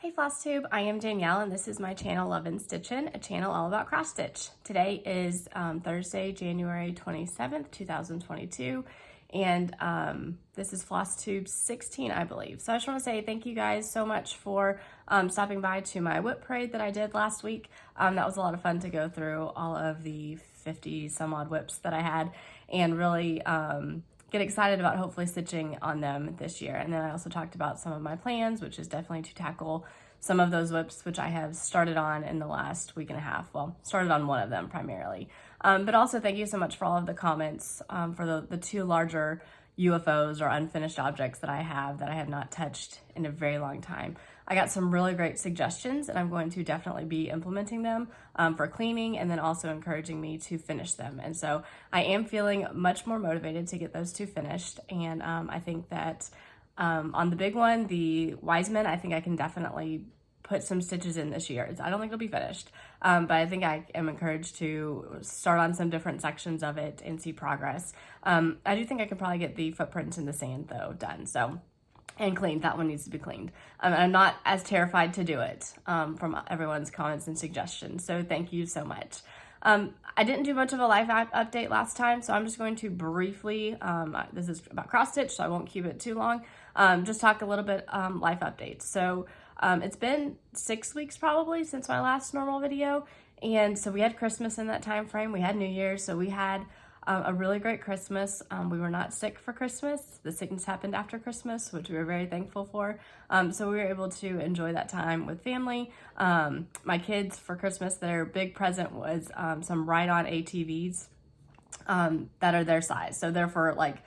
Hey Flosstube, I am Danielle and this is my channel Love and Stitchin', a channel all about cross stitch. Today is Thursday, January 27th, 2022, and this is Flosstubes 16, I believe. So I just want to say thank you guys so much for stopping by to my whip parade that I did last week. That was a lot of fun to go through all of the 50 some odd whips that I had and really get excited about hopefully stitching on them this year. And then I also talked about some of my plans, which is definitely to tackle some of those whips, which I have started on in the last week and a half. Well, started on one of them primarily. But also thank you so much for all of the comments for the two larger UFOs or unfinished objects that I have not touched in a very long time. I got some really great suggestions and I'm going to definitely be implementing them for cleaning and then also encouraging me to finish them. And so I am feeling much more motivated to get those two finished. And I think that on the big one, the Wiseman, I think I can definitely put some stitches in this year. I don't think it'll be finished, but I think I am encouraged to start on some different sections of it and see progress. I do think I can probably get the footprints in the sand though done, so, and cleaned. That one needs to be cleaned. I'm not as terrified to do it from everyone's comments and suggestions, so thank you so much. I didn't do much of a life update last time, so I'm just going to briefly, this is about cross stitch, so I won't keep it too long, just talk a little bit life updates. So it's been 6 weeks probably since my last normal video, and so we had Christmas in that time frame, we had New Year's, so we had a really great Christmas. We were not sick for Christmas. The sickness happened after Christmas, which we were very thankful for. So we were able to enjoy that time with family. My kids for Christmas, their big present was some ride-on ATVs that are their size. So they're for like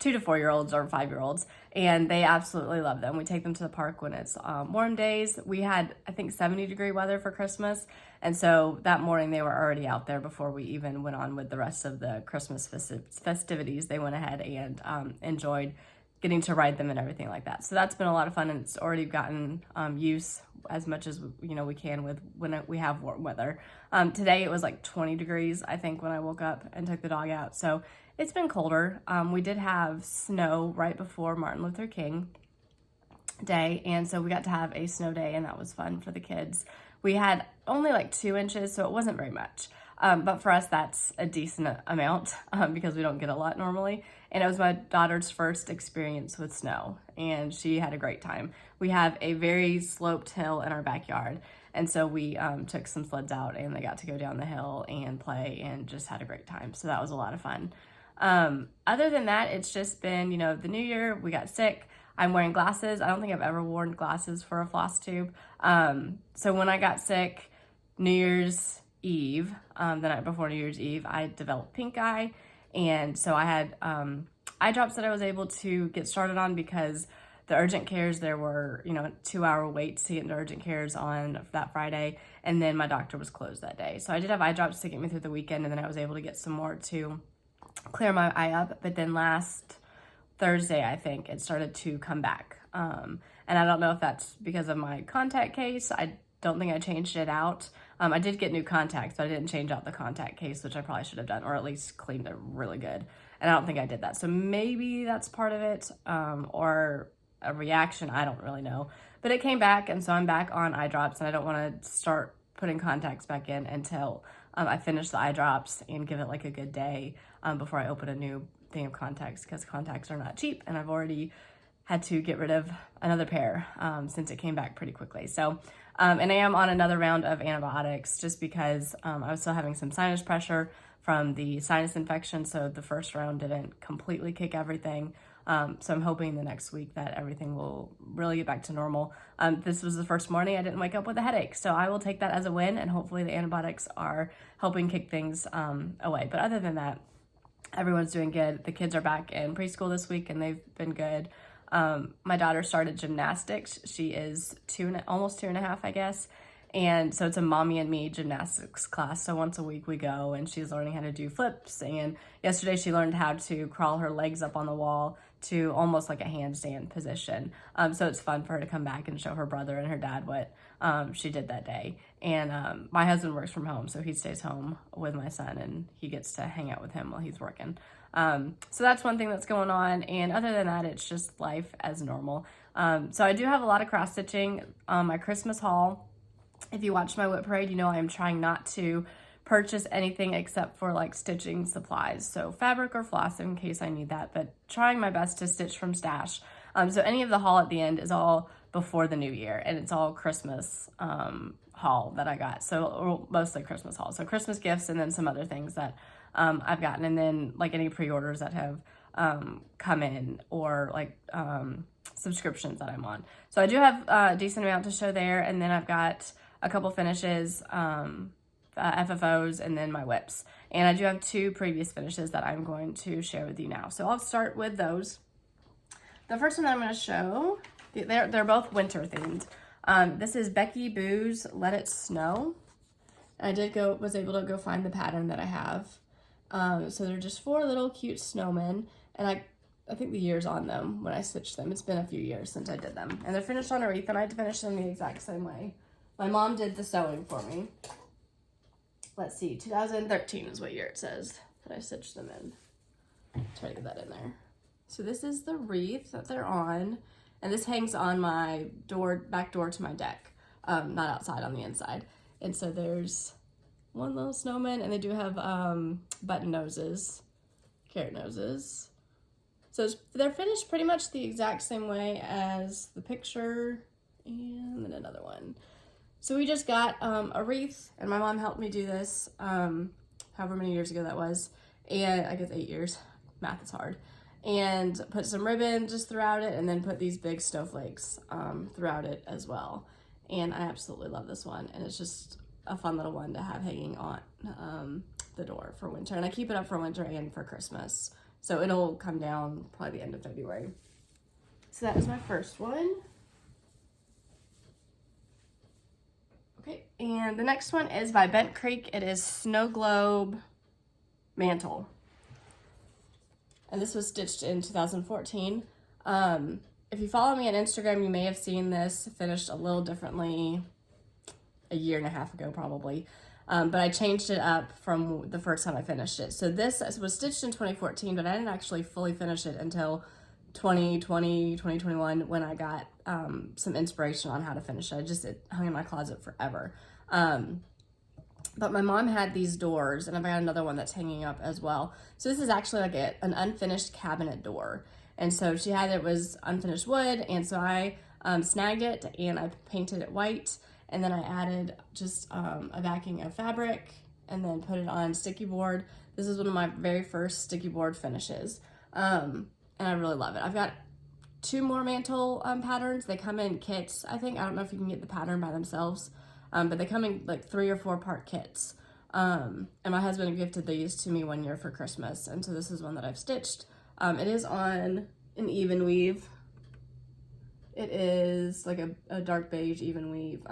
2 to 4 year olds or 5-year-olds, and they absolutely love them. We take them to the park when it's warm days. We had, I think, 70-degree weather for Christmas, and so that morning they were already out there before we even went on with the rest of the Christmas festivities. They went ahead and enjoyed getting to ride them and everything like that. So that's been a lot of fun, and it's already gotten use as much as we can with when we have warm weather. Today it was like 20 degrees, I think, when I woke up and took the dog out. So it's been colder. We did have snow right before Martin Luther King Day, and so we got to have a snow day, and that was fun for the kids. We had only like 2 inches, so it wasn't very much. But for us, that's a decent amount because we don't get a lot normally. And it was my daughter's first experience with snow, and she had a great time. We have a very sloped hill in our backyard, and so we took some sleds out, and they got to go down the hill and play and just had a great time. So that was a lot of fun. Other than that, it's just been, the new year, we got sick. I'm wearing glasses. I don't think I've ever worn glasses for a floss tube. So when I got sick, New Year's Eve, the night before New Year's Eve, I developed pink eye. And so I had eye drops that I was able to get started on because the urgent cares, there were, 2-hour waits to get into urgent cares on that Friday. And then my doctor was closed that day. So I did have eye drops to get me through the weekend. And then I was able to get some more to clear my eye up. But then last Thursday, I think, it started to come back. And I don't know if that's because of my contact case. I don't think I changed it out. I did get new contacts, but I didn't change out the contact case, which I probably should have done, or at least cleaned it really good. And I don't think I did that. So maybe that's part of it, or a reaction. I don't really know. But it came back, and so I'm back on eye drops, and I don't want to start putting contacts back in until I finish the eye drops and give it like a good day before I open a new thing of contacts, because contacts are not cheap, and I've already had to get rid of another pair since it came back pretty quickly. So, and I am on another round of antibiotics just because I was still having some sinus pressure from the sinus infection, so the first round didn't completely kick everything. So I'm hoping the next week that everything will really get back to normal. This was the first morning I didn't wake up with a headache, so I will take that as a win, and hopefully the antibiotics are helping kick things away. But other than that, everyone's doing good. The kids are back in preschool this week, and they've been good. My daughter started gymnastics. She is almost 2.5, I guess. And so it's a mommy and me gymnastics class. So once a week we go, and she's learning how to do flips. And yesterday she learned how to crawl her legs up on the wall to almost like a handstand position. So it's fun for her to come back and show her brother and her dad what she did that day. And my husband works from home, so he stays home with my son, and he gets to hang out with him while he's working. So that's one thing that's going on. And other than that, it's just life as normal. So I do have a lot of cross stitching. My Christmas haul, if you watch my whip parade, you know I am trying not to purchase anything except for like stitching supplies. So fabric or floss in case I need that, but trying my best to stitch from stash. So any of the haul at the end is all before the new year, and it's all Christmas haul that I got. So mostly Christmas haul. So Christmas gifts and then some other things that I've gotten, and then like any pre-orders that have come in, or like subscriptions that I'm on. So I do have a decent amount to show there, and then I've got a couple finishes, FFOs, and then my whips. And I do have 2 previous finishes that I'm going to share with you now. So I'll start with those. The first one that I'm going to show, they're both winter themed. This is Becky Boo's Let It Snow. I was able to go find the pattern that I have. So they're just 4 little cute snowmen, and I think the year's on them when I stitched them. It's been a few years since I did them. And they're finished on a wreath, and I had to finish them the exact same way. My mom did the sewing for me. Let's see, 2013 is what year it says that I stitched them in. Try to get that in there. So this is the wreath that they're on, and this hangs on my back door to my deck, not outside, on the inside. And so there's 1 little snowman, and they do have button noses, carrot noses. So they're finished pretty much the exact same way as the picture, and then another one. So we just got a wreath, and my mom helped me do this, however many years ago that was, and I guess 8 years, math is hard, and put some ribbon just throughout it, and then put these big snowflakes throughout it as well. And I absolutely love this one, and it's just a fun little one to have hanging on the door for winter, and I keep it up for winter and for Christmas, so it'll come down probably the end of February. So that is my first one. Okay, and the next one is by Bent Creek. It is Snow Globe Mantle. And this was stitched in 2014. If you follow me on Instagram, you may have seen this finished a little differently a year and a half ago probably. But I changed it up from the first time I finished it. So this was stitched in 2014, but I didn't actually fully finish it until 2020, 2021, when I got some inspiration on how to finish it. It hung in my closet forever. But my mom had these doors, and I've got another one that's hanging up as well. So this is actually like an unfinished cabinet door. And so she had it was unfinished wood, and so I snagged it and I painted it white, and then I added just a backing of fabric and then put it on sticky board. This is one of my very first sticky board finishes. And I really love it. I've got 2 more mantle patterns. They come in kits, I think. I don't know if you can get the pattern by themselves, but they come in like 3 or 4 part kits. And my husband gifted these to me one year for Christmas, and so this is one that I've stitched. It is on an even weave. It is like a dark beige even weave.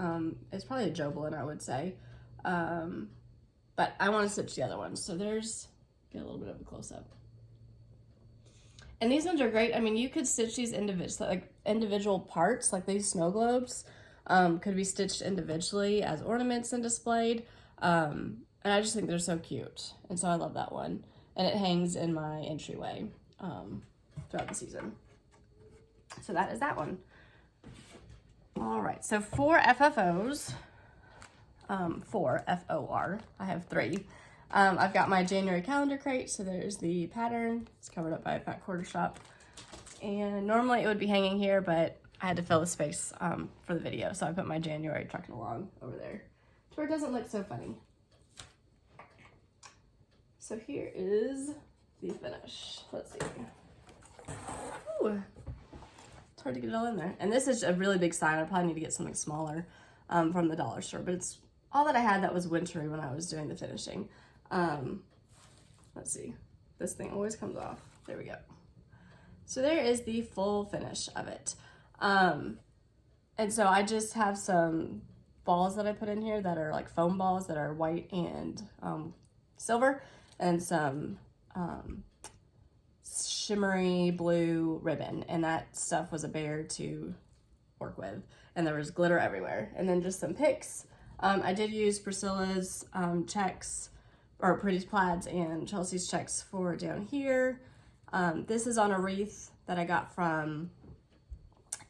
It's probably a Jovelin, I would say. But I want to stitch the other one, so get a little bit of a close-up. And these ones are great. I mean, you could stitch these individual parts, like these snow globes, could be stitched individually as ornaments and displayed. And I just think they're so cute. And so I love that one. And it hangs in my entryway throughout the season. So that is that one. All right, so 4 FFOs, 4 FOR, I have 3. I've got my January calendar crate, so there's the pattern. It's covered up by a fat quarter shop. And normally it would be hanging here, but I had to fill the space for the video, so I put my January trucking along over there, where it doesn't look so funny. So here is the finish. Let's see. Ooh. It's hard to get it all in there. And this is a really big sign. I probably need to get something smaller from the dollar store, but it's all that I had that was wintry when I was doing the finishing. Let's see. This thing always comes off. There we go. So there is the full finish of it. And so I just have some balls that I put in here that are like foam balls that are white and silver, and some shimmery blue ribbon, and that stuff was a bear to work with, and there was glitter everywhere. And then just some picks. I did use Priscilla's checks, or Pretty's plaids, and Chelsea's checks for down here. This is on a wreath that I got from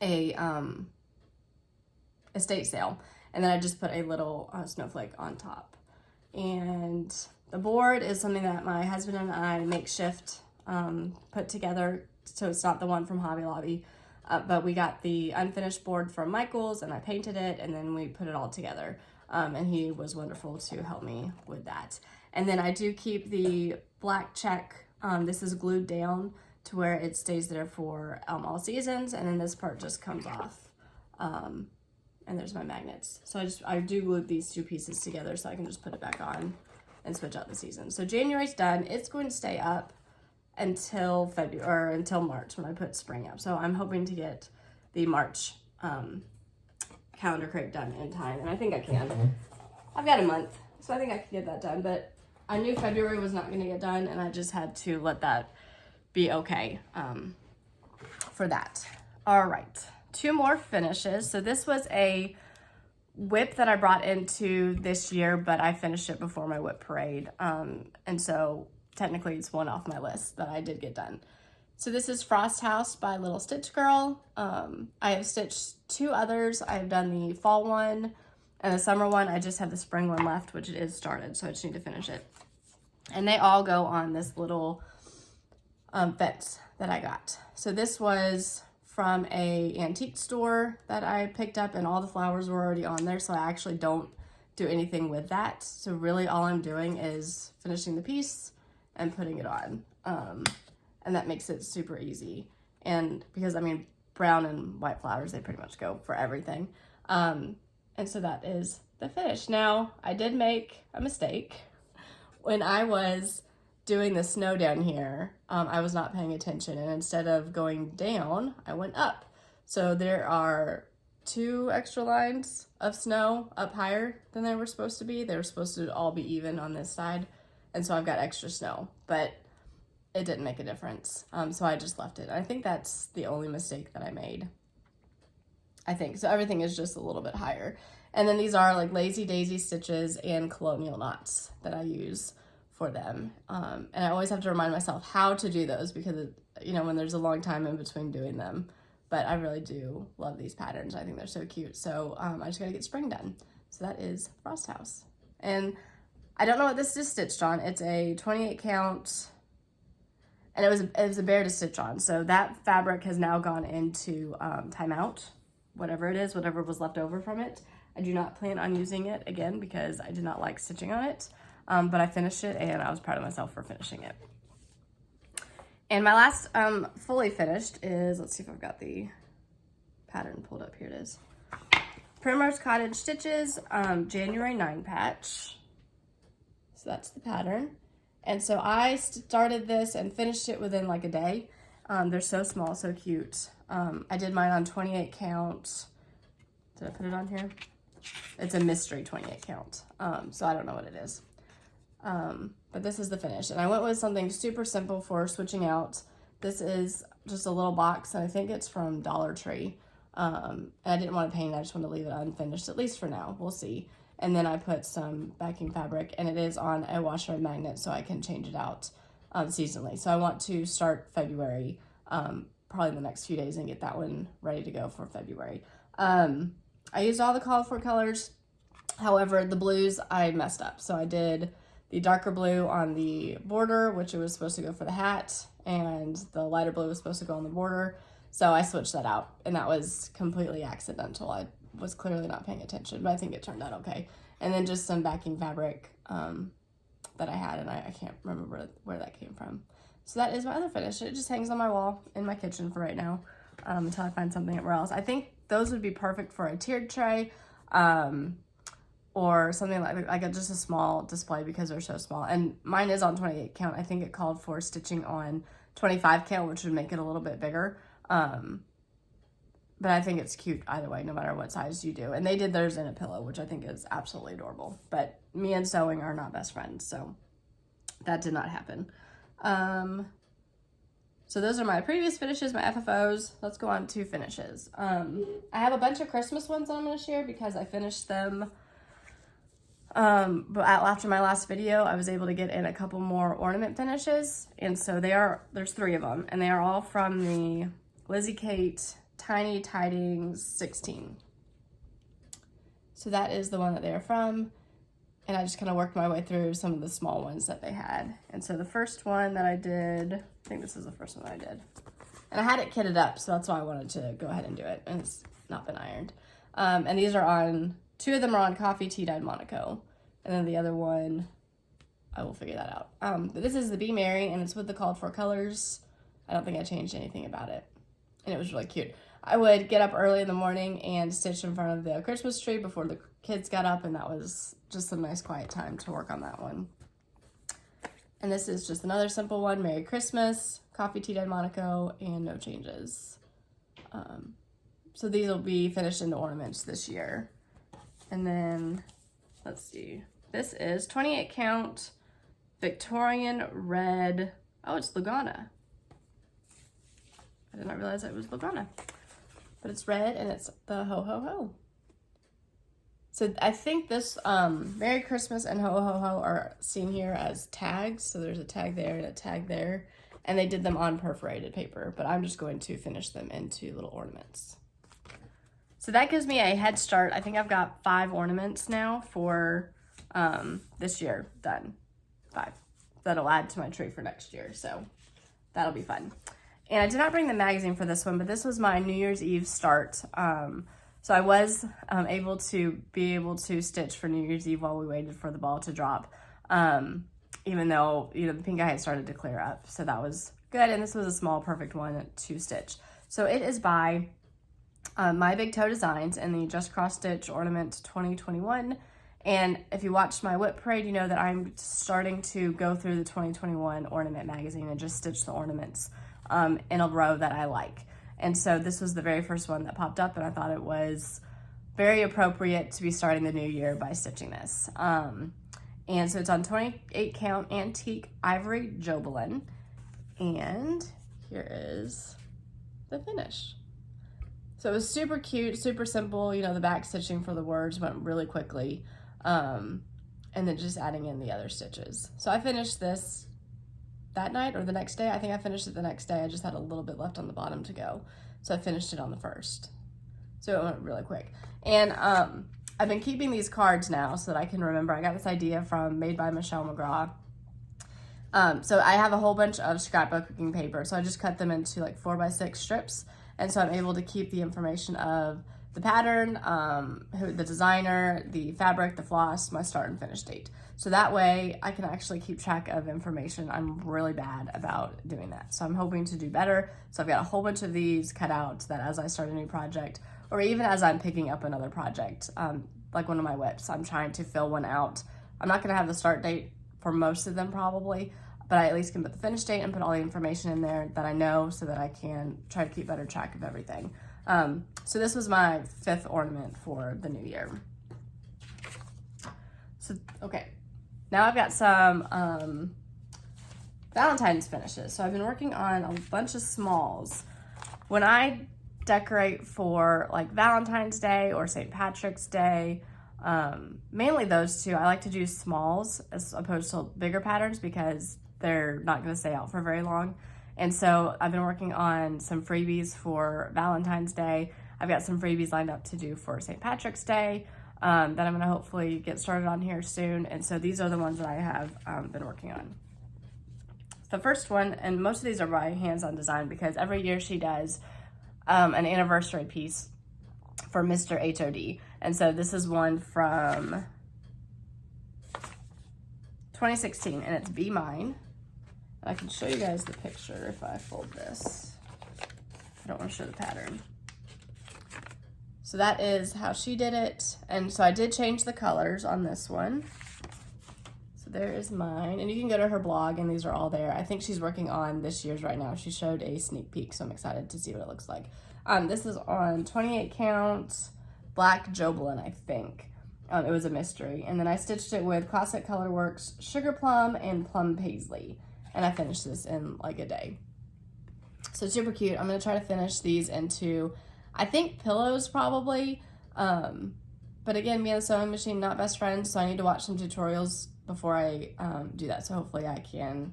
a estate sale. And then I just put a little snowflake on top. And the board is something that my husband and I makeshift put together. So it's not the one from Hobby Lobby. But we got the unfinished board from Michael's and I painted it and then we put it all together. And he was wonderful to help me with that. And then I do keep the black check. This is glued down to where it stays there for all seasons. And then this part just comes off. And there's my magnets. So I do glue these two pieces together so I can just put it back on and switch out the season. So January's done. It's going to stay up until February or until March when I put spring up. So I'm hoping to get the March calendar crate done in time, and I think I can. I've got a month, so I think I can get that done, but I knew February was not going to get done, and I just had to let that be okay for that. All right, 2 more finishes. So this was a whip that I brought into this year, but I finished it before my whip parade, and so technically it's one off my list that I did get done. So this is Frost House by Little Stitch Girl. I have stitched 2 others. I have done the fall one and the summer one. I just have the spring one left, which it is started, so I just need to finish it. And they all go on this little fence that I got. So this was from a antique store that I picked up, and all the flowers were already on there, so I actually don't do anything with that. So really all I'm doing is finishing the piece and putting it on. And that makes it super easy. And because, I mean, brown and white flowers, they pretty much go for everything. And so that is the finish. Now, I did make a mistake. When I was doing the snow down here, I was not paying attention. And instead of going down, I went up. So there are 2 extra lines of snow up higher than they were supposed to be. They were supposed to all be even on this side. And so I've got extra snow, but it didn't make a difference. So I just left it. I think that's the only mistake that I made. I think. So everything is just a little bit higher. And then these are like Lazy Daisy stitches and colonial knots that I use for them. And I always have to remind myself how to do those because, you know, when there's a long time in between doing them. But I really do love these patterns. I think they're so cute. So I just got to get spring done. So that is Frost House. And I don't know what this is stitched on. It's a 28 count, and it was a bear to stitch on. So that fabric has now gone into timeout, whatever it is, whatever was left over from it. I do not plan on using it again because I did not like stitching on it, but I finished it and I was proud of myself for finishing it. And my last fully finished is, let's see if I've got the pattern pulled up. Here it is. Primrose Cottage Stitches, January 9 patch. So that's the pattern. And so I started this and finished it within like a day. They're so small, so cute. I did mine on 28 count. Did I put it on here? It's a mystery 28 count. So I don't know what it is. But this is the finish. And I went with something super simple for switching out. This is just a little box, and I think it's from Dollar Tree. And I didn't want to paint it. I just wanted to leave it unfinished, at least for now. We'll see. And then I put some backing fabric, and it is on a washer and magnet, so I can change it out seasonally. So I want to start February, probably in the next few days, and get that one ready to go for February. I used all the called for colors. However, the blues I messed up. So I did the darker blue on the border, which it was supposed to go for the hat, and the lighter blue was supposed to go on the border. So I switched that out, and that was completely accidental. I was clearly not paying attention, but I think it turned out okay. And then just some backing fabric that I had, and I can't remember where that came from. So that is my other finish. It just hangs on my wall in my kitchen for right now until I find something somewhere else. I think those would be perfect for a tiered tray or something like just a small display because they're so small. And mine is on 28 count. I think it called for stitching on 25 count, which would make it a little bit bigger. But I think it's cute either way, no matter what size you do. And they did theirs in a pillow, which I think is absolutely adorable. But me and sewing are not best friends, so that did not happen. So those are my previous finishes, my FFOs. Let's go on to finishes. I have a bunch of Christmas ones that I'm going to share because I finished them. But after my last video, I was able to get in a couple more ornament finishes. And so there's 3 of them, and they are all from the Lizzie Kate Tiny Tidings 16. So that is the one that they're from. And I just kind of worked my way through some of the small ones that they had. And so the first one that I did, I think this is the first one that I did. And I had it kitted up, so that's why I wanted to go ahead and do it. And it's not been ironed. And these are on, 2 of them are on Coffee Tea Dyed Monaco. And then the other one, I will figure that out. But this is the Be Merry, and it's with the called for colors. I don't think I changed anything about it. And it was really cute. I would get up early in the morning and stitch in front of the Christmas tree before the kids got up, and that was just a nice quiet time to work on that one. And this is just another simple one, Merry Christmas, Coffee Tea Dyed Monaco, and no changes. So these will be finished into ornaments this year. And then, let's see, this is 28 count Victorian red, oh, it's Lugana. I did not realize it was Lugana. But it's red and it's the Ho Ho Ho. So I think this Merry Christmas and Ho Ho Ho are seen here as tags. So there's a tag there and a tag there. And they did them on perforated paper, but I'm just going to finish them into little ornaments. So that gives me a head start. I think I've got 5 ornaments now for this year done. 5. That'll add to my tree for next year. So that'll be fun. And I did not bring the magazine for this one, but this was my New Year's Eve start. So I was able to stitch for New Year's Eve while we waited for the ball to drop. Even though, the pink eye had started to clear up. So that was good. And this was a small, perfect one to stitch. So it is by My Big Toe Designs in the Just Cross Stitch Ornament 2021. And if you watched my whip parade, you know that I'm starting to go through the 2021 Ornament magazine and just stitch the ornaments in a row that I like. And so this was the very first one that popped up, and I thought it was very appropriate to be starting the new year by stitching this. And so it's on 28 count antique ivory Jobelin. And here is the finish. So it was super cute, super simple. The back stitching for the words went really quickly. And then just adding in the other stitches. So I finished this that night or the next day. I think I finished it the next day. I just had a little bit left on the bottom to go. So I finished it on the 1st. So it went really quick. And I've been keeping these cards now so that I can remember. I got this idea from Made by Michelle McGraw. So I have a whole bunch of scrapbooking paper. So I just cut them into like 4x6 strips. And so I'm able to keep the information of the pattern, the designer, the fabric, the floss, my start and finish date. So that way I can actually keep track of information. I'm really bad about doing that. So I'm hoping to do better. So I've got a whole bunch of these cut out so that as I start a new project, or even as I'm picking up another project, like one of my whips, I'm trying to fill one out. I'm not gonna have the start date for most of them probably, but I at least can put the finish date and put all the information in there that I know so that I can try to keep better track of everything. So this was my 5th ornament for the new year. So, okay. Now I've got some Valentine's finishes. So I've been working on a bunch of smalls. When I decorate for like Valentine's Day or St. Patrick's Day, mainly those two, I like to do smalls as opposed to bigger patterns because they're not going to stay out for very long. And so I've been working on some freebies for Valentine's Day. I've got some freebies lined up to do for St. Patrick's Day that I'm going to hopefully get started on here soon. And so these are the ones that I have been working on. The first one, and most of these are by hands-on design because every year she does an anniversary piece for Mr. HOD. And so this is one from 2016 and it's Be Mine. I can show you guys the picture if I fold this. I don't want to show the pattern. So that is how she did it. And so I did change the colors on this one. So there is mine. And you can go to her blog and these are all there. I think she's working on this year's right now. She showed a sneak peek, so I'm excited to see what it looks like. This is on 28 count black Jobelin, I think. It was a mystery. And then I stitched it with Classic Colorworks Sugar Plum and Plum Paisley. And I finished this in like a day. So super cute. I'm going to try to finish these into, I think, pillows probably. But again, me and the sewing machine, not best friends. So I need to watch some tutorials before I do that. So hopefully I can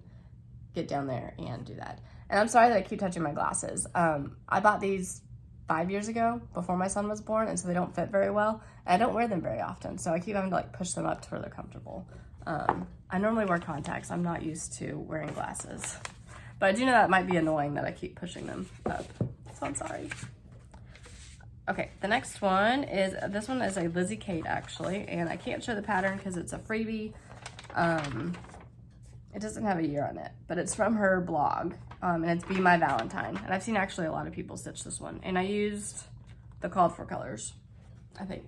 get down there and do that. And I'm sorry that I keep touching my glasses. I bought these 5 years ago, before my son was born, and so they don't fit very well. And I don't wear them very often, so I keep having to like push them up to where they're comfortable. I normally wear contacts. I'm not used to wearing glasses. But I do know that might be annoying that I keep pushing them up, so I'm sorry. Okay, the next one is, this one is a Lizzie Kate actually, and I can't show the pattern because it's a freebie. It doesn't have a year on it, but it's from her blog, and it's Be My Valentine. And I've seen actually a lot of people stitch this one, and I used the called for colors, I think.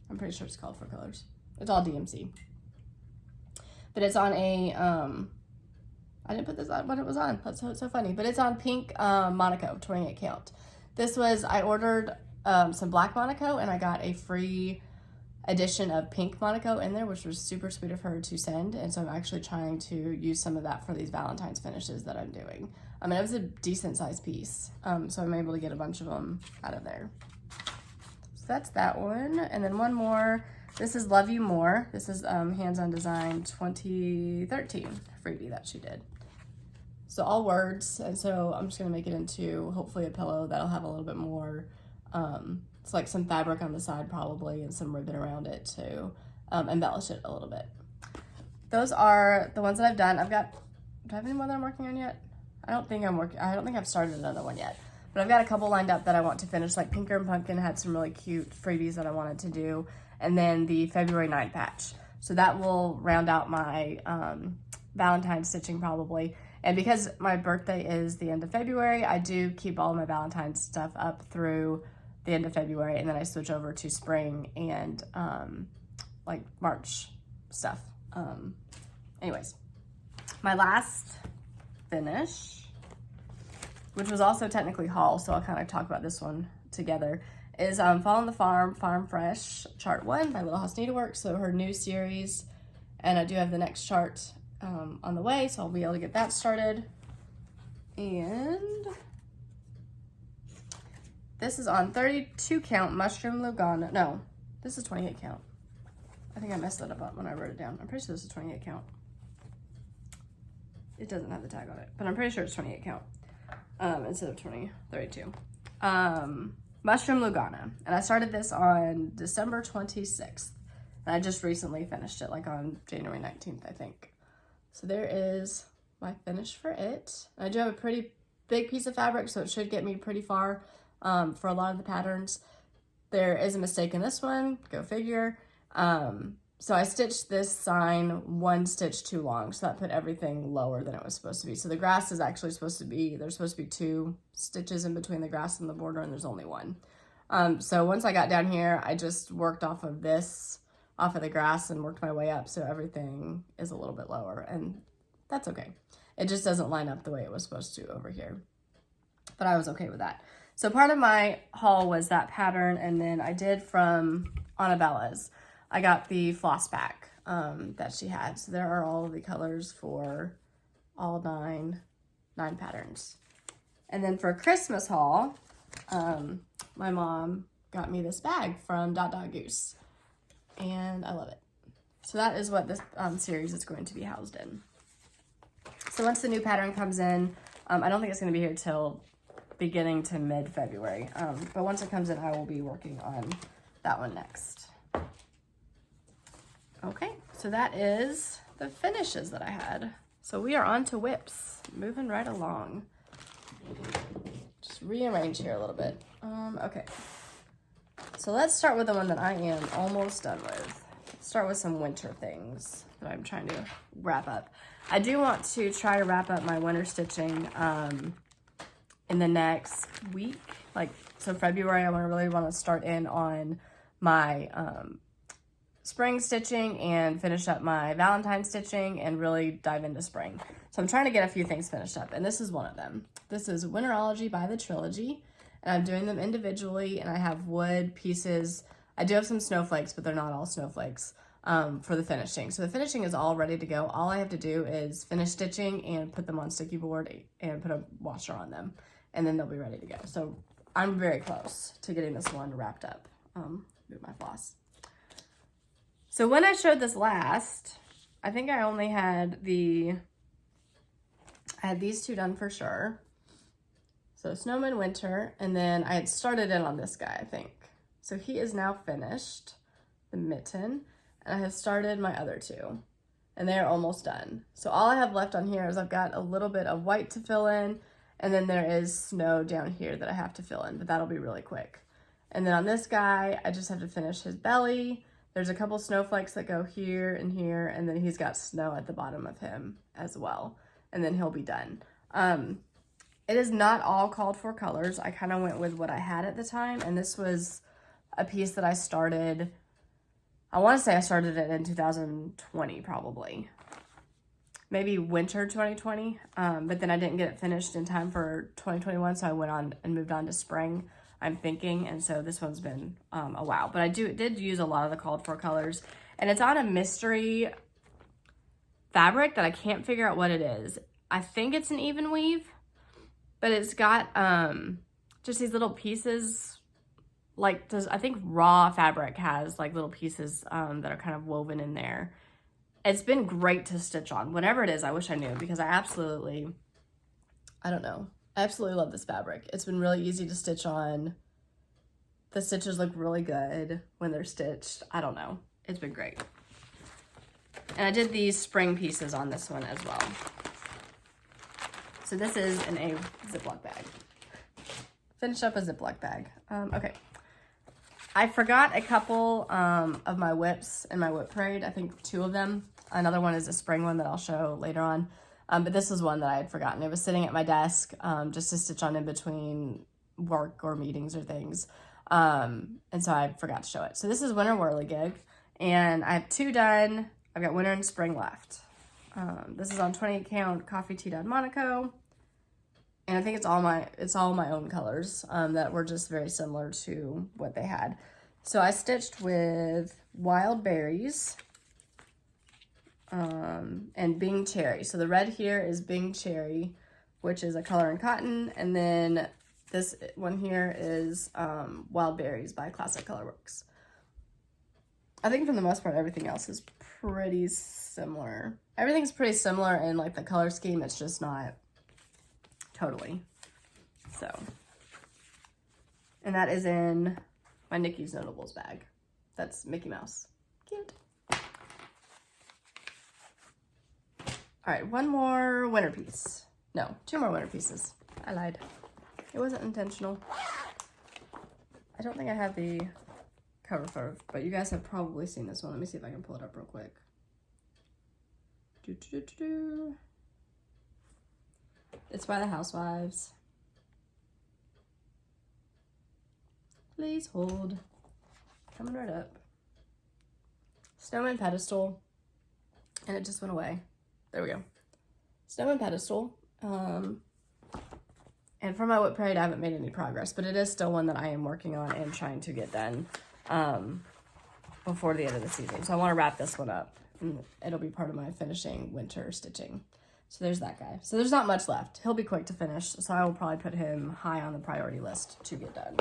I'm pretty sure it's called for colors. It's all DMC. But it's on a, I didn't put this on when it was on. That's so funny. But it's on pink Monaco, 28 count. This was, I ordered some black Monaco, and I got a free edition of pink Monaco in there, which was super sweet of her to send. And so I'm actually trying to use some of that for these Valentine's finishes that I'm doing. I mean, it was a decent sized piece. So I'm able to get a bunch of them out of there. So that's that one. And then one more. This is Love You More. This is Hands-On Design 2013 freebie that she did. So all words, and so I'm just gonna make it into hopefully a pillow that'll have a little bit more, it's like some fabric on the side probably and some ribbon around it to embellish it a little bit. Those are the ones that I've done. Do I have any more that I'm working on yet? I don't think I've started another one yet. But I've got a couple lined up that I want to finish, like Pinker and Pumpkin had some really cute freebies that I wanted to do. And then the February 9 patch. So that will round out my Valentine stitching probably. And because my birthday is the end of February, I do keep all my Valentine stuff up through the end of February, and then I switch over to spring and like March stuff. Anyways, my last finish, which was also technically haul, so I'll kind of talk about this one together, is Fall on the Farm, Farm Fresh, Chart 1 by Little House Needleworks, so her new series, and I do have the next chart on the way, so I'll be able to get that started. And this is on 32 count Mushroom Lugana. No, this is 28 count. I think I messed that up when I wrote it down. I'm pretty sure this is 28 count. It doesn't have the tag on it, but I'm pretty sure it's 28 count instead of 32. Mushroom Lugana. And I started this on December 26th. And I just recently finished it, like on January 19th, I think. So there is my finish for it. And I do have a pretty big piece of fabric, so it should get me pretty far for a lot of the patterns. There is a mistake in this one, go figure. So I stitched this sign 1 stitch too long, so that put everything lower than it was supposed to be. So the grass is actually supposed to be, there's supposed to be 2 stitches in between the grass and the border, and there's only 1. So once I got down here, I just worked off of the grass and worked my way up, so everything is a little bit lower, and that's okay. It just doesn't line up the way it was supposed to over here, but I was okay with that. So part of my haul was that pattern, and then I did from Annabella's. I got the floss pack that she had. So there are all of the colors for all nine patterns. And then for Christmas haul, my mom got me this bag from Dot Dot Goose. And I love it. So that is what this series is going to be housed in. So once the new pattern comes in, I don't think it's going to be here till beginning to mid-February. But once it comes in, I will be working on that one next. Okay, so that is the finishes that I had. So we are on to whips, moving right along. Just rearrange here a little bit. Okay, so let's start with the one that I am almost done with. Let's start with some winter things that I'm trying to wrap up. I do want to try to wrap up my winter stitching in the next week. So February, I really want to start in on my spring stitching and finish up my Valentine stitching and really dive into spring. So I'm trying to get a few things finished up, and this is one of them. This is Winterology by the Trilogy, and I'm doing them individually, and I have wood pieces. I do have some snowflakes, but they're not all snowflakes for the finishing. So the finishing is all ready to go. All I have to do is finish stitching and put them on sticky board and put a washer on them, and then they'll be ready to go. So I'm very close to getting this one wrapped up. Move my floss. So when I showed this last, I think I only had I had these 2 done for sure. So Snowman Winter, and then I had started in on this guy, I think. So he is now finished, the mitten, and I have started my other two, and they are almost done. So all I have left on here is I've got a little bit of white to fill in, and then there is snow down here that I have to fill in, but that'll be really quick. And then on this guy, I just have to finish his belly. There's a couple snowflakes that go here and here, and then he's got snow at the bottom of him as well, and then he'll be done. It is not all called for colors. I kind of went with what I had at the time, and this was a piece that I started, I want to say I started it in 2020 probably. Maybe winter 2020, but then I didn't get it finished in time for 2021, so I went on and moved on to spring, I'm thinking, and so this one's been a while. But I did use a lot of the called for colors, and it's on a mystery fabric that I can't figure out what it is. I think it's an even weave, but it's got just these little pieces, like I think raw fabric has like little pieces that are kind of woven in there. It's been great to stitch on. Whatever it is, I wish I knew, because I absolutely love this fabric. It's been really easy to stitch on. The stitches look really good when they're stitched. I don't know. It's been great. And I did these spring pieces on this one as well. So this is in a Ziploc bag. Finish up a Ziploc bag. Okay. I forgot a couple of my whips in my whip parade. I think 2 of them. Another one is a spring one that I'll show later on. But this was one that I had forgotten. It was sitting at my desk just to stitch on in between work or meetings or things. And so I forgot to show it. So this is Winter Whirligig, and I have 2 done. I've got winter and spring left. This is on 28 count coffee tea dyed Monaco. And I think it's all my own colors that were just very similar to what they had. So I stitched with Wild Berries and Bing Cherry. So the red here is Bing Cherry, which is a color in cotton. And then this one here is Wild Berries by Classic Colorworks. I think for the most part, everything else is pretty similar. Everything's pretty similar in like the color scheme. It's just not totally. So, and that is in my Nikki's Notables bag. That's Mickey Mouse. Cute. All right, one more winter piece. No, 2 more winter pieces. I lied. It wasn't intentional. I don't think I have the cover photo, but you guys have probably seen this one. Let me see if I can pull it up real quick. It's by the Housewives. Please hold. Coming right up. Snowman Pedestal. And it just went away. There we go. Snowman Pedestal. And for my whip parade, I haven't made any progress, but it is still one that I am working on and trying to get done before the end of the season. So I want to wrap this one up, and it'll be part of my finishing winter stitching. So there's that guy. So there's not much left. He'll be quick to finish, so I will probably put him high on the priority list to get done.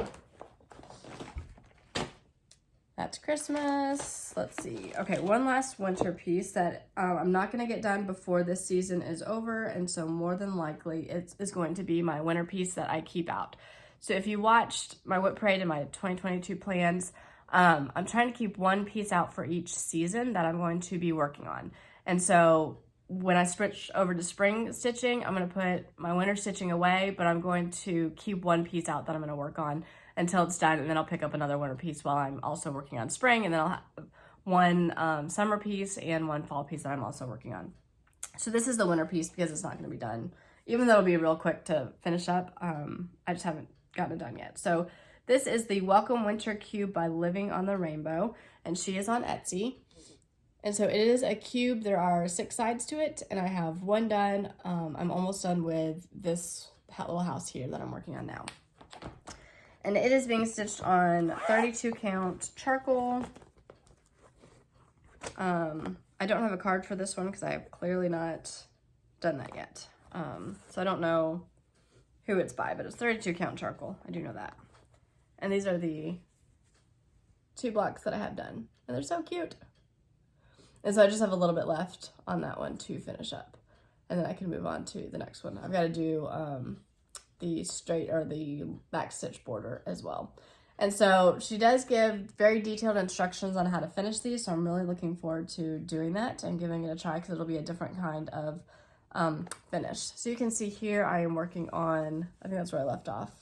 That's Christmas. Let's see. Okay, one last winter piece that I'm not going to get done before this season is over, and so more than likely it is going to be my winter piece that I keep out. So if you watched my whip parade and my 2022 plans, I'm trying to keep one piece out for each season that I'm going to be working on. And so when I switch over to spring stitching, I'm going to put my winter stitching away, but I'm going to keep one piece out that I'm going to work on until it's done, and then I'll pick up another winter piece while I'm also working on spring, and then I'll have one summer piece and one fall piece that I'm also working on. So this is the winter piece because it's not going to be done. Even though it'll be real quick to finish up, I just haven't gotten it done yet. So this is the Welcome Winter Cube by Living on the Rainbow, and she is on Etsy. And so it is a cube. There are 6 sides to it, and I have one done. I'm almost done with this little house here that I'm working on now. And it is being stitched on 32 count charcoal. I don't have a card for this one because I have clearly not done that yet. So I don't know who it's by, but it's 32 count charcoal. I do know that. And these are the 2 blocks that I have done. And they're so cute. And so I just have a little bit left on that one to finish up. And then I can move on to the next one. I've got to do the straight or the back stitch border as well. And so she does give very detailed instructions on how to finish these, so I'm really looking forward to doing that and giving it a try because it'll be a different kind of finish. So you can see here I am working on, I think that's where I left off,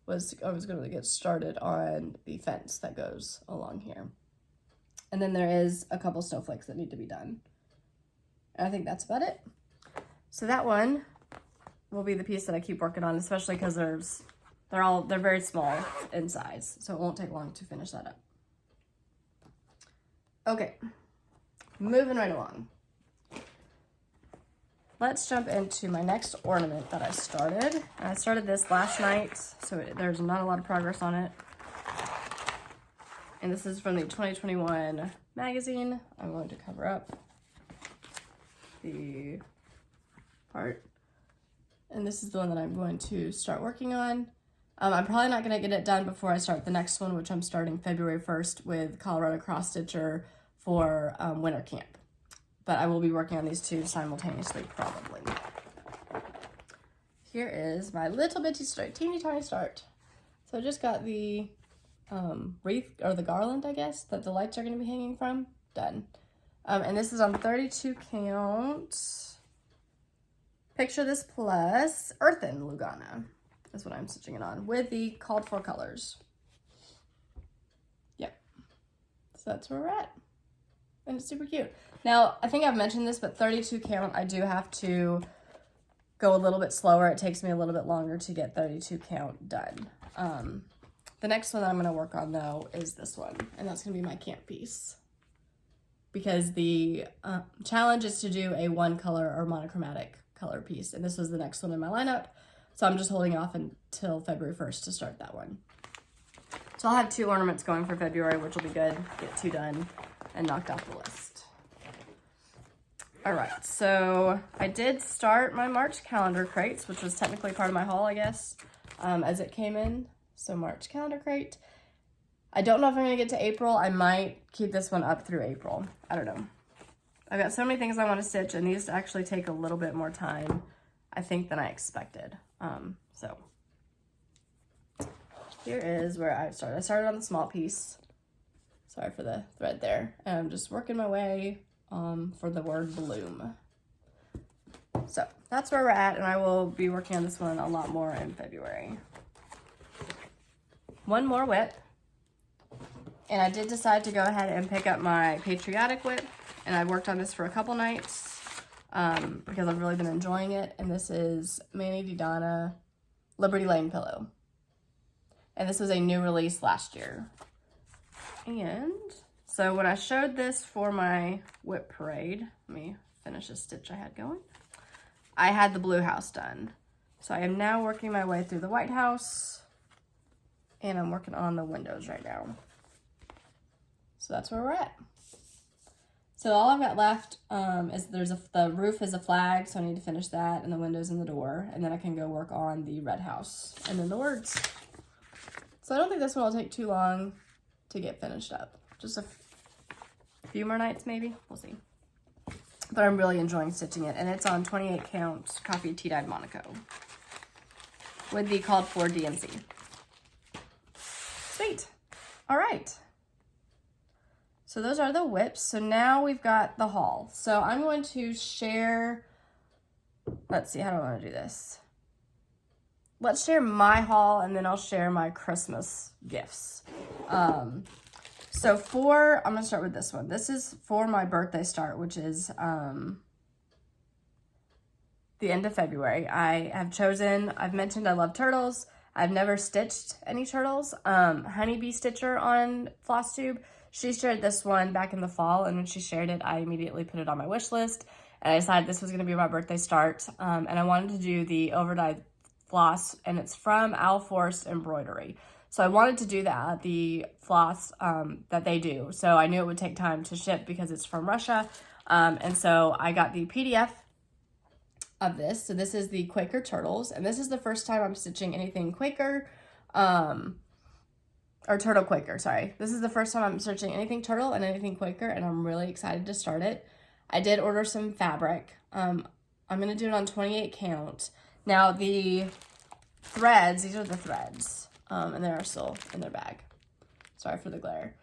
I was going to get started on the fence that goes along here. And then there is a couple snowflakes that need to be done. And I think that's about it. So that one will be the piece that I keep working on, especially because they're very small in size, so it won't take long to finish that up. Okay, moving right along. Let's jump into my next ornament that I started. And I started this last night, so there's not a lot of progress on it. And this is from the 2021 magazine. I'm going to cover up the part. And this is the one that I'm going to start working on. I'm probably not going to get it done before I start the next one, which I'm starting February 1st with Colorado Cross Stitcher for winter camp. But I will be working on these two simultaneously, probably. Here is my little bitty start, teeny tiny start. So I just got the wreath, or the garland, I guess, that the lights are going to be hanging from, done. And this is on 32 count. Picture This Plus Earthen Lugana is what I'm stitching it on with the called for colors. Yep. So that's where we're at. And it's super cute. Now, I think I've mentioned this, but 32 count, I do have to go a little bit slower. It takes me a little bit longer to get 32 count done. The next one I'm going to work on, though, is this one. And that's going to be my camp piece. Because the challenge is to do a one color or monochromatic color piece. And this was the next one in my lineup. So I'm just holding off until February 1st to start that one. So I'll have 2 ornaments going for February, which will be good. Get 2 done and knocked off the list. All right, so I did start my March calendar crates, which was technically part of my haul, I guess, as it came in. So March calendar crate. I don't know if I'm gonna get to April. I might keep this one up through April. I don't know. I've got so many things I want to stitch, and these actually take a little bit more time, I think, than I expected. So here is where I started. I started on the small piece. Sorry for the thread there. And I'm just working my way for the word bloom. So that's where we're at, and I will be working on this one a lot more in February. One more whip. And I did decide to go ahead and pick up my patriotic whip, and I worked on this for a couple nights because I've really been enjoying it. And this is Manny DiDonna Liberty Lane Pillow. And this was a new release last year. And so when I showed this for my whip parade, let me finish a stitch I had going. I had the blue house done. So I am now working my way through the white house, and I'm working on the windows right now. So that's where we're at. So all I've got left is the roof is a flag, so I need to finish that, and the windows and the door, and then I can go work on the red house and then the words. So I don't think this one will take too long to get finished up. Just a few more nights maybe, we'll see. But I'm really enjoying stitching it, and it's on 28 count coffee tea-dyed Monaco with the called for DMC. Sweet. All right. So those are the whips. So now we've got the haul. So I'm going to share, let's see, how do I want to do this? Let's share my haul, and then I'll share my Christmas gifts. I'm going to start with this one. This is for my birthday start, which is the end of February. I've mentioned I love turtles. I've never stitched any turtles. Honeybee Stitcher on Flosstube, she shared this one back in the fall, and when she shared it, I immediately put it on my wish list, and I decided this was going to be my birthday start, and I wanted to do the overdyed floss, and it's from Al Force Embroidery. So I wanted to do that, the floss that they do. So I knew it would take time to ship because it's from Russia, and so I got the PDF of this. So this is the Quaker Turtles, and this is the first time I'm stitching anything Quaker, or Turtle Quaker, sorry. This is the first time I'm stitching anything Turtle and anything Quaker, and I'm really excited to start it. I did order some fabric. I'm going to do it on 28 count. Now, the threads. These are the threads. And they are still in their bag. Sorry for the glare.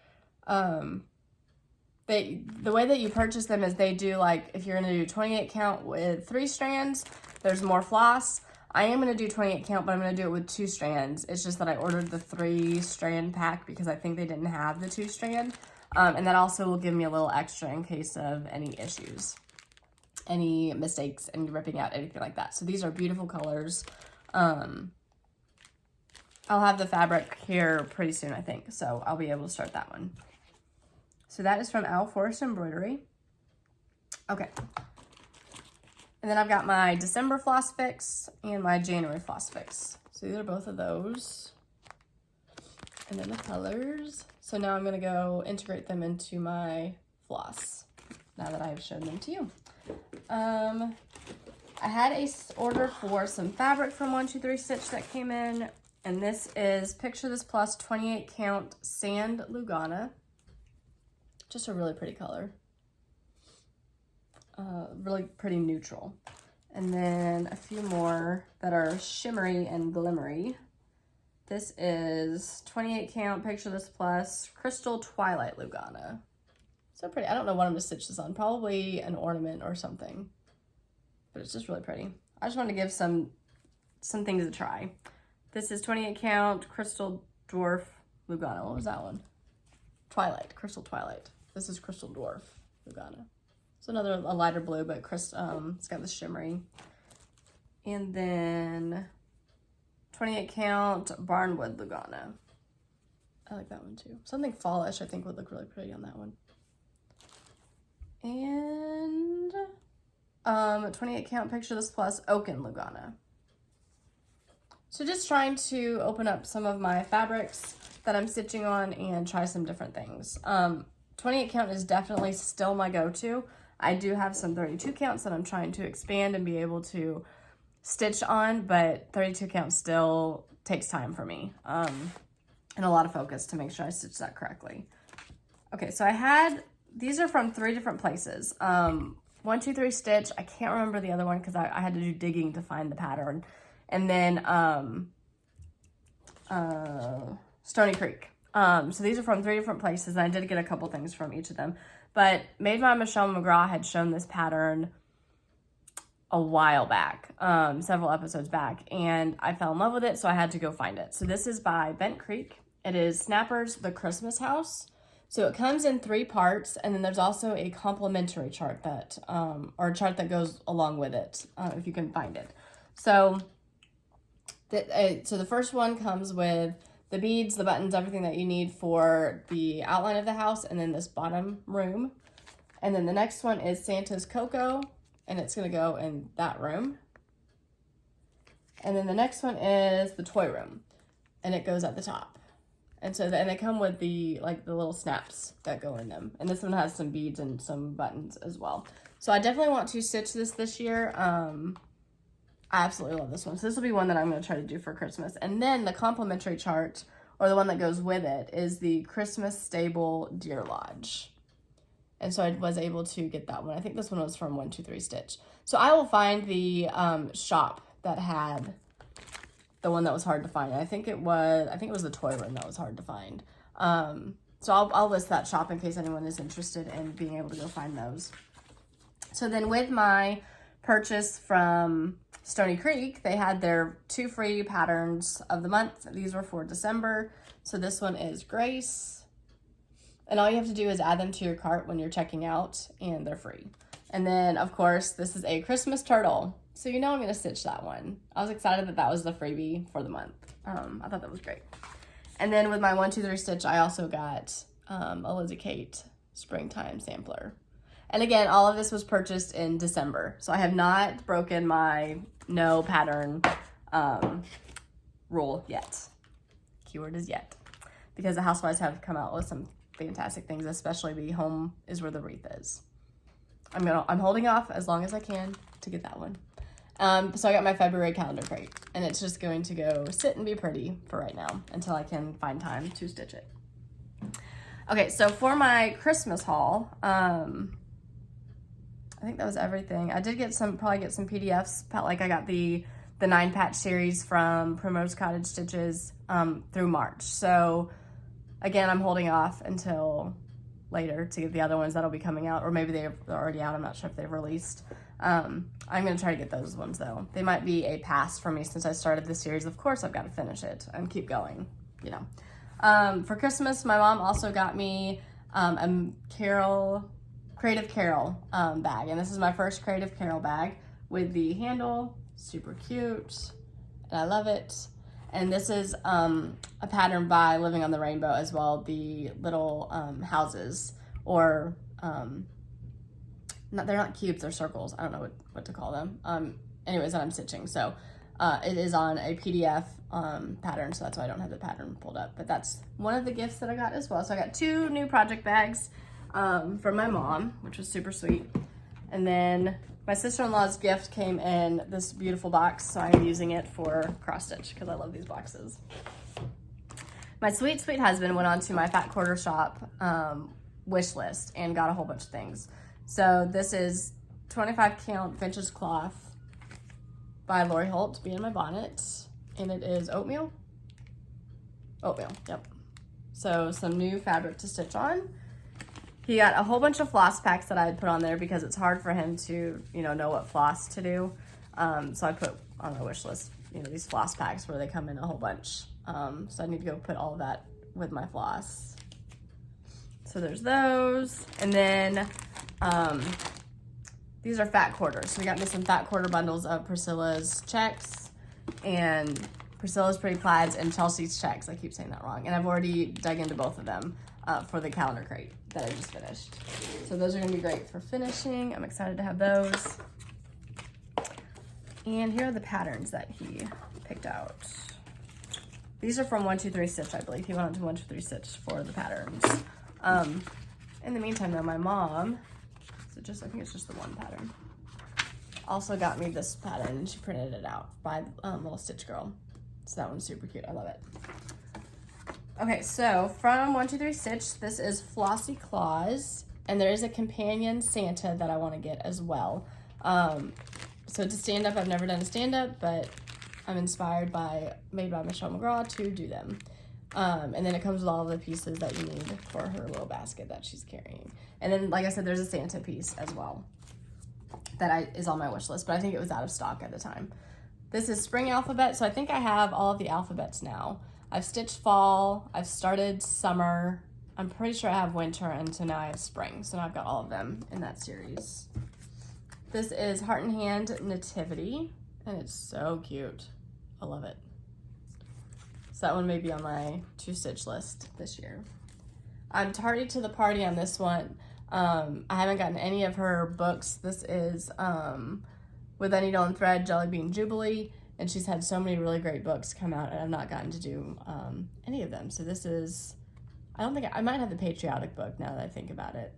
The way that you purchase them is they do, like, if you're going to do 28 count with 3 strands, there's more floss. I am going to do 28 count, but I'm going to do it with 2 strands. It's just that I ordered the 3 strand pack because I think they didn't have the 2 strand. And that also will give me a little extra in case of any issues, any mistakes, any ripping out, anything like that. So these are beautiful colors. I'll have the fabric here pretty soon, I think. So I'll be able to start that one. So that is from Owl Forest Embroidery. Okay. And then I've got my December Floss Fix and my January Floss Fix. So these are both of those. And then the colors. So now I'm going to go integrate them into my floss, now that I've shown them to you. I had a order for some fabric from 123 Stitch that came in. And this is Picture This Plus 28 count Sand Lugana. Just a really pretty color. Really pretty neutral. And then a few more that are shimmery and glimmery. This is 28 count Picture This Plus Crystal Twilight Lugana. So pretty. I don't know what I'm going to stitch this on. Probably an ornament or something. But it's just really pretty. I just wanted to give some things a try. This is 28 count Crystal Dwarf Lugana. What was that one? Twilight. Crystal Twilight. This is Crystal Dwarf Lugana. So a lighter blue, but it's got the shimmery. And then 28 count Barnwood Lugana. I like that one too. Something fallish I think would look really pretty on that one. And 28 count Picture This Plus Oaken Lugana. So just trying to open up some of my fabrics that I'm stitching on and try some different things. 28 count is definitely still my go-to. I do have some 32 counts that I'm trying to expand and be able to stitch on, but 32 count still takes time for me and a lot of focus to make sure I stitch that correctly. Okay, so these are from 3 different places. 123 Stitch, I can't remember the other one because I had to do digging to find the pattern. And then Stony Creek. So these are from 3 different places, and I did get a couple things from each of them. But Made by Michelle McGraw had shown this pattern a while back, several episodes back, and I fell in love with it, so I had to go find it. So this is by Bent Creek. It is Snappers The Christmas House. So it comes in 3 parts, and then there's also a complimentary chart that, or a chart that goes along with it, if you can find it. So the first one comes with the beads, the buttons, everything that you need for the outline of the house, and then this bottom room. And then the next one is Santa's Cocoa, and it's going to go in that room. And then the next one is the toy room, and it goes at the top. And so and they come with the little snaps that go in them. And this one has some beads and some buttons as well. So I definitely want to stitch this year. I absolutely love this one. So this will be one that I'm going to try to do for Christmas. And then the complimentary chart, or the one that goes with it, is the Christmas Stable Deer Lodge. And so I was able to get that one. I think this one was from 123 Stitch. So I will find the shop that had the one that was hard to find. I think it was the toy room that was hard to find. So I'll list that shop in case anyone is interested in being able to go find those. So then with my purchase from Stony Creek, they had their 2 free patterns of the month. These were for December. So this one is Grace. And all you have to do is add them to your cart when you're checking out, and they're free. And then, of course, this is a Christmas turtle. So you know I'm going to stitch that one. I was excited that that was the freebie for the month. I thought that was great. And then with my 123 Stitch, I also got a Lizzie Kate Springtime Sampler. And again, all of this was purchased in December. So I have not broken my no pattern rule yet. Keyword is yet. Because the Housewives have come out with some fantastic things, especially the Home is Where the Wreath Is. I'm holding off as long as I can to get that one. So I got my February calendar crate, and it's just going to go sit and be pretty for right now until I can find time to stitch it. Okay, so for my Christmas haul, I think that was everything. I did get probably get some PDFs. Like I got the the 9-patch series from Primrose Cottage Stitches through March. So again, I'm holding off until later to get the other ones that'll be coming out, or maybe they're already out. I'm not sure if they've released. I'm going to try to get those ones though. They might be a pass for me since I started this series. Of course, I've got to finish it and keep going, you know. For Christmas, my mom also got me a Creative Carol bag, and this is my first Creative Carol bag with the handle. Super cute, and I love it. And this is a pattern by Living on the Rainbow as well, the little houses, or they're not cubes, they're circles. I don't know what to call them. Anyways, that I'm stitching. So it is on a PDF pattern, so that's why I don't have the pattern pulled up. But that's one of the gifts that I got as well. So I got 2 new project bags from my mom, which was super sweet. And then my sister-in-law's gift came in this beautiful box, so I'm using it for cross stitch because I love these boxes. My sweet, sweet husband went on to my Fat Quarter Shop wish list and got a whole bunch of things. So this is 25 count vintage cloth by Lori Holt, Be in My Bonnet, and it is oatmeal. Oatmeal, yep. So some new fabric to stitch on. He got a whole bunch of floss packs that I had put on there because it's hard for him to, you know what floss to do. So I put on my wish list, these floss packs where they come in a whole bunch. So I need to go put all of that with my floss. So there's those. And then these are fat quarters. So we got me some fat quarter bundles of Priscilla's checks and Priscilla's Pretty Plaids and Chelsea's checks. I keep saying that wrong. And I've already dug into both of them for the calendar crate that I just finished. So those are gonna be great for finishing. I'm excited to have those. And here are the patterns that he picked out. These are from 123 Stitch, I believe. He went on to 123 Stitch for the patterns. In the meantime though, my mom, I think it's just the one pattern, also got me this pattern, and she printed it out by Little Stitch Girl. So that one's super cute, I love it. Okay, so from 123 Stitch, this is Flossy Claus, and there is a companion Santa that I want to get as well. So to stand up, I've never done a stand up, but I'm inspired by, made by Michelle McGraw to do them. And then it comes with all of the pieces that you need for her little basket that she's carrying. And then, like I said, there's a Santa piece as well that is on my wish list, but I think it was out of stock at the time. This is spring alphabet, so I think I have all of the alphabets now. I've stitched fall, I've started summer, I'm pretty sure I have winter, and so now I have spring. So now I've got all of them in that series. This is Heart and Hand Nativity, and it's so cute. I love it. So that one may be on my to-stitch list this year. I'm tardy to the party on this one. I haven't gotten any of her books. This is With a Needle and Thread, Jelly Bean Jubilee. And she's had so many really great books come out, and I've not gotten to do any of them. So this is, I might have the Patriotic book now that I think about it.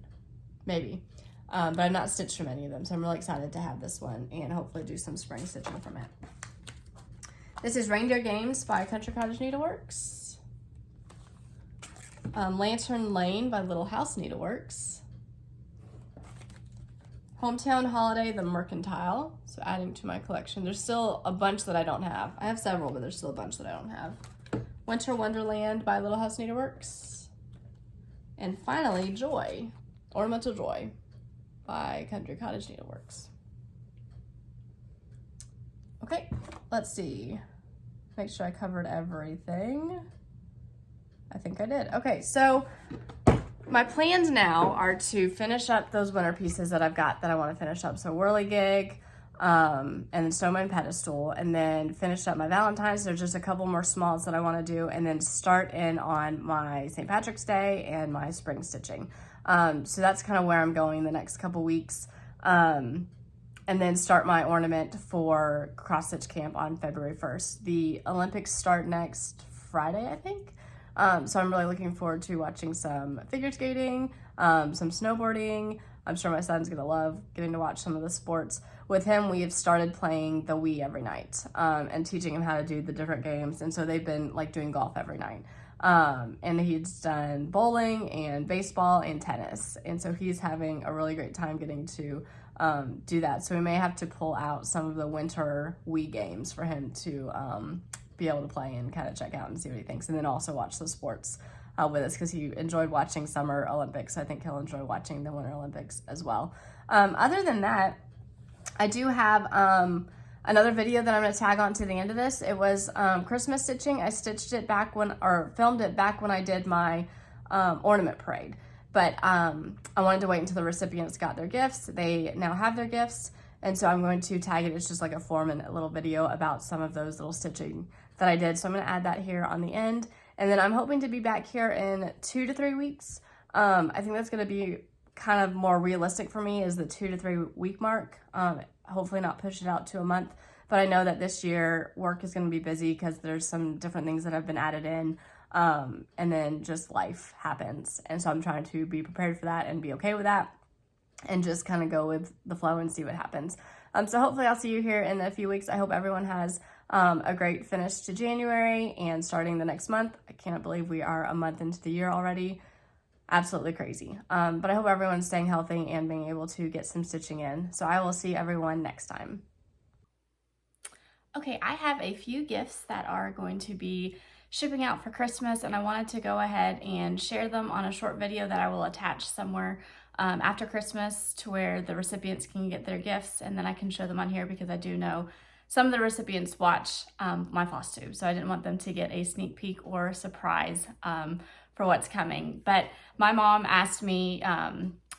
Maybe. But I've not stitched from any of them. So I'm really excited to have this one and hopefully do some spring stitching from it. This is Reindeer Games by Country Cottage Needleworks. Lantern Lane by Little House Needleworks. Hometown Holiday, the Mercantile. So adding to my collection. There's still a bunch that I don't have. I have several, but there's still a bunch that I don't have. Winter Wonderland by Little House Needleworks. And finally, Joy, Ornamental Joy by Country Cottage Needleworks. Okay, let's see. Make sure I covered everything. I think I did. Okay, so my plans now are to finish up those winter pieces that I've got that I want to finish up. So Whirligig, and Snowman Pedestal, and then finish up my Valentines. There's just a couple more smalls that I want to do, and then start in on my St. Patrick's Day and my spring stitching. So that's kind of where I'm going the next couple weeks. And then start my ornament for cross stitch camp on February 1st. The Olympics start next Friday, I think. So I'm really looking forward to watching some figure skating, some snowboarding. I'm sure my son's gonna love getting to watch some of the sports. With him, we have started playing the Wii every night, and teaching him how to do the different games. And so they've been like doing golf every night. And he's done bowling and baseball and tennis. And so he's having a really great time getting to do that. So we may have to pull out some of the winter Wii games for him to be able to play and kind of check out and see what he thinks. And then also watch the sports with us, because he enjoyed watching Summer Olympics. I think he'll enjoy watching the Winter Olympics as well. Other than that, I do have another video that I'm going to tag on to the end of this. It was Christmas stitching. I stitched it back filmed it back when I did my ornament parade. But I wanted to wait until the recipients got their gifts. They now have their gifts. And so I'm going to tag it. It's just like a 4-minute little video about some of those little stitching that I did. So I'm going to add that here on the end. And then I'm hoping to be back here in 2 to 3 weeks. I think that's going to be kind of more realistic for me, is the 2 to 3 week mark. Hopefully not push it out to a month. But I know that this year work is going to be busy because there's some different things that have been added in. And then just life happens. And so I'm trying to be prepared for that and be okay with that, and just kind of go with the flow and see what happens. So hopefully I'll see you here in a few weeks. I hope everyone has a great finish to January and starting the next month. I cannot believe we are a month into the year already. Absolutely crazy. But I hope everyone's staying healthy and being able to get some stitching in. So I will see everyone next time. Okay, I have a few gifts that are going to be shipping out for Christmas, and I wanted to go ahead and share them on a short video that I will attach somewhere after Christmas, to where the recipients can get their gifts, and then I can show them on here, because I do know some of the recipients watch my Flosstube, so I didn't want them to get a sneak peek or a surprise for what's coming. But my mom asked me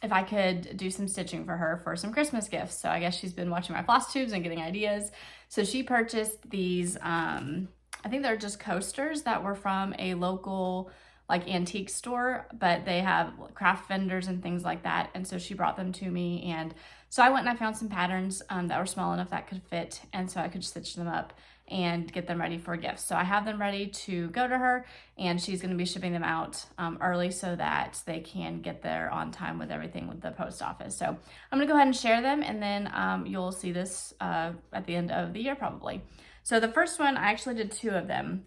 if I could do some stitching for her for some Christmas gifts. So I guess she's been watching my Flosstubes and getting ideas. So she purchased these, I think they're just coasters that were from a local like antique store, but they have craft vendors and things like that. And so she brought them to me. And so I went and I found some patterns that were small enough that could fit. And so I could stitch them up and get them ready for gifts. So I have them ready to go to her, and she's going to be shipping them out early so that they can get there on time with everything with the post office. So I'm going to go ahead and share them, and then you'll see this at the end of the year probably. So the first one, I actually did 2 of them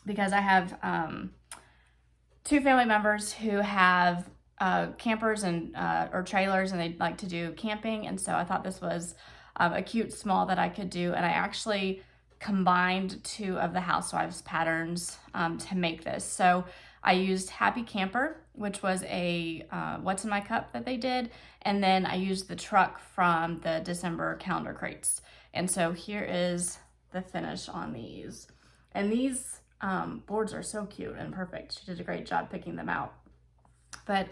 because I have 2 family members who have campers and or trailers, and they like to do camping. And so I thought this was a cute small that I could do. And I actually combined 2 of the housewives patterns to make this. So I used Happy Camper, which was a What's in My Cup that they did. And then I used the truck from the December calendar crates. And so here is the finish on these. And these boards are so cute and perfect. She did a great job picking them out. But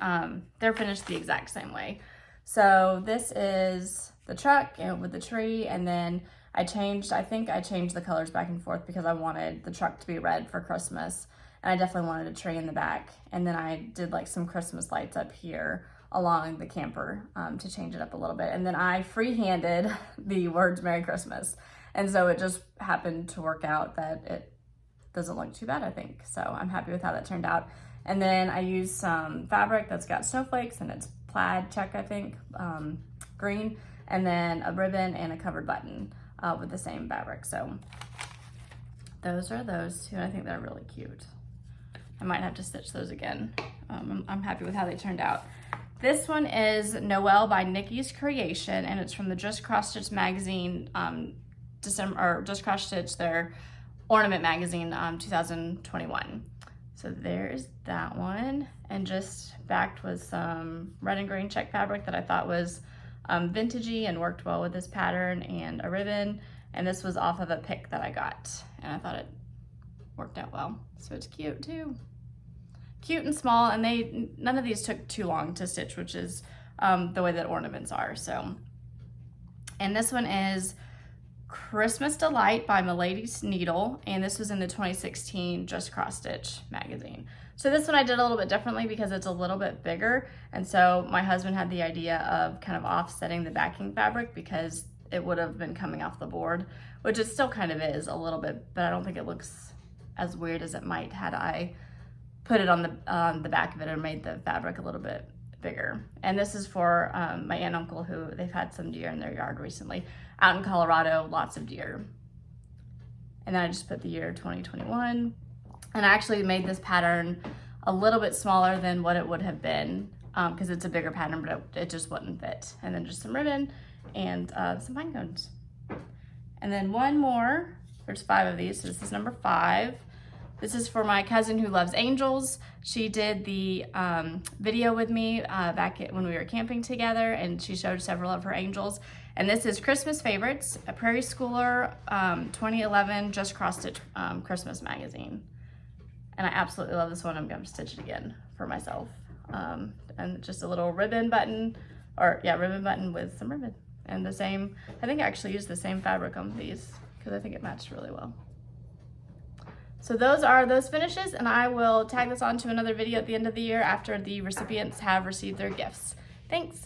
they're finished the exact same way. So this is the truck and with the tree, and then I think I changed the colors back and forth because I wanted the truck to be red for Christmas, and I definitely wanted a tree in the back. And then I did like some Christmas lights up here along the camper to change it up a little bit. And then I freehanded the words Merry Christmas. And so it just happened to work out that it doesn't look too bad, I think. So I'm happy with how that turned out. And then I used some fabric that's got snowflakes, and it's plaid check, I think, green, and then a ribbon and a covered button with the same fabric. So those are those 2, and I think they're really cute. I might have to stitch those again. I'm happy with how they turned out. This one is Noelle by Nikki's Creation, and it's from the Just Cross Stitch magazine, Just Cross Stitch, their Ornament magazine, 2021. So there's that one, and just backed with some red and green check fabric that I thought was vintagey and worked well with this pattern, and a ribbon. And this was off of a pick that I got, and I thought it worked out well. So it's cute too. Cute and small, and none of these took too long to stitch, which is the way that ornaments are. So, and this one is Christmas Delight by Milady's Needle, and this was in the 2016 Just Cross Stitch magazine. So this one I did a little bit differently because it's a little bit bigger, and so my husband had the idea of kind of offsetting the backing fabric because it would have been coming off the board, which it still kind of is a little bit, but I don't think it looks as weird as it might had I put it on the back of it or made the fabric a little bit bigger. And this is for my aunt and uncle, who they've had some deer in their yard recently. Out in Colorado, lots of deer. And then I just put the year 2021. And I actually made this pattern a little bit smaller than what it would have been because it's a bigger pattern, but it just wouldn't fit. And then just some ribbon and some pine cones. And then one more, there's 5 of these, so this is number 5. This is for my cousin who loves angels. She did the video with me back when we were camping together, and she showed several of her angels. And this is Christmas Favorites, a Prairie Schooler 2011 Just Cross Stitch Christmas magazine. And I absolutely love this one. I'm going to stitch it again for myself. And just a little ribbon button, ribbon button with some ribbon. And the same, I think I actually used the same fabric on these because I think it matched really well. So those are those finishes, and I will tag this on to another video at the end of the year after the recipients have received their gifts. Thanks.